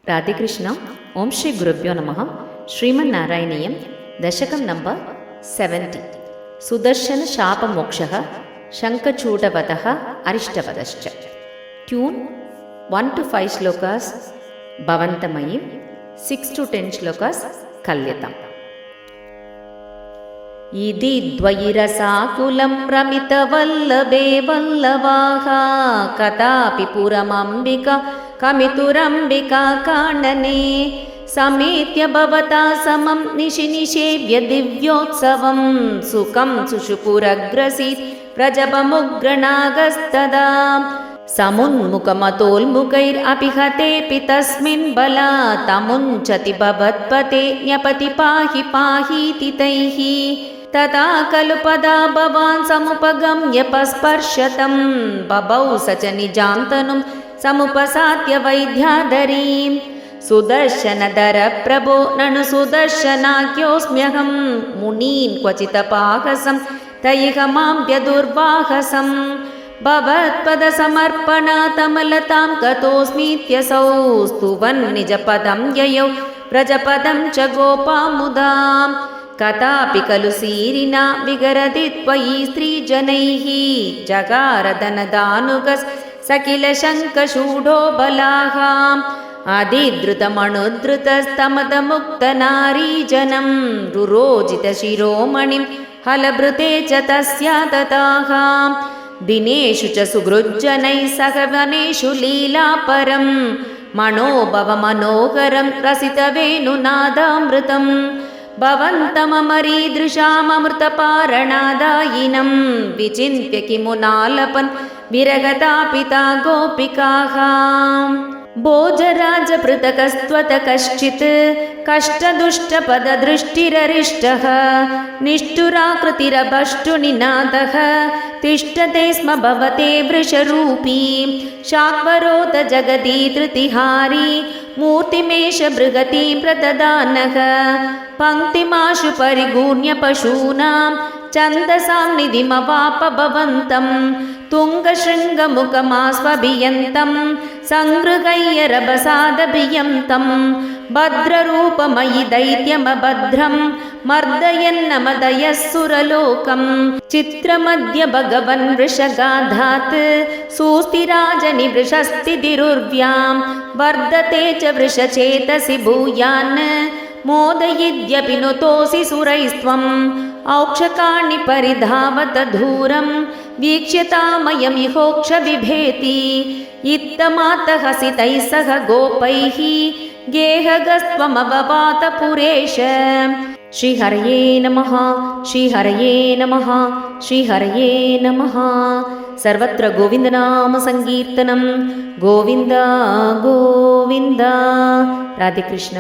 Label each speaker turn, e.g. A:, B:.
A: రాధేకృష్ణ. ఓం శ్రీ గురుభ్యో నమః. శ్రీమన్నారాయణీయం దశకం నంబర్ 70. సుదర్శన శాపమోక్ష శంఖచూడవత అరిష్టవదశ్చ. ట్యూన్ 1 to 5 శ్లోకాస్ భవంతమయీ, 6 to 10 శ్లోకాస్ కల్యతాం. ఇది ద్వైరసాకులం రమితవల్లభే వల్లవాః కథాపి పురమంబిక కమితురంబికా కాననే సమేత్య భవతా సమం నిశి నిషేవ్య దివ్యోత్సవం సుఖం సుషుపురగ్రసీత్ ప్రజపముగ్రనాగస్తదా సమున్ముఖమతోల్ముఖైరపి హతేపి తస్మిన్ బలాత్ తముంచతి భవత్పతే న్యపతి పాహి పాహీతి తైః తదా ఖలు పదా భవాన్ సముపగమ్య పస్పర్శతం బభౌ స చ నిజాంతనుం సముపసాద్య వైద్యాధరీం సుదర్శనధర ప్రభో నను సుదర్శనాఖ్యోస్మ్యహం మునీన్ క్వచితపాహసం తయిహ మాం వ్యదుర్వాహసం భవత్పద సమర్పణాతమలతాం గతోస్మీత్యసౌ స్తువన్ నిజపదం యయౌ వ్రజపదం చ గోపాముదాం కథాపి ఖలు సీరినా విగరది త్వయి స్త్రీజనైః జగారదనదానుగస్ సకిల శంఖశూఢో బలాః అధిధృతమనుధృతస్తమదముక్తనారీజనం రురోజితశిరోమణిం హలభృతే చ తస్యా తతాః దినేషు చ సుగృజ్జనైః సహ వనేషు లీలాపరం మనోభవమనోహరం రసితవేణునాదామృతం భవంతమమరీదృశామమృతపారణాదాయినం విచింత్య కిమునాలపన్ విరగతాపితా గోపికాః భోజరాజపృతకస్త్వత కశ్చిత్ కష్టదుష్టపదదృష్టిరరిష్టః నిష్ఠురాకృతిరభష్టునినాదః తిష్టతే స్మ భవతే వృషరూపీ శాక్వరోత జగదీ ధృతిహారీ మూర్తిమేష బృహతీ ప్రదదానః పంక్తిమాశు పరిగూణ్య పశూనాం ఛందసాం నిధిమవాప భవంతం తుంగశృంగముఖమాస్వభియంతం సంగృహయ్య రభసాదభియంతం భద్రరూపమయి దైత్యమభద్రం మర్దయన్నమదయస్సురలోకం చిత్రమద్య భగవన్ వృషగాధాత్ సుస్థిరాజని వృషస్థితిరుర్వ్యాం వర్ధతే చ వృషచేతసి భూయాన్ మోదయిద్యపి నుతోసి సురైస్త్వం ఔక్షకాణి పరిధావత ధూరం వీక్ష్యతామయమిహోక్ష బిభేతి ఇత్తమాతః హసితైః సహ గోపైః గేహగస్త్వమవవాత పురేష. శ్రీహరయే నమః, శ్రీహరయే నమః, శ్రీహరయే నమః. సర్వత్ర గోవిందనామ సంకీర్తనం. గోవింద గోవింద. రాధేకృష్ణ.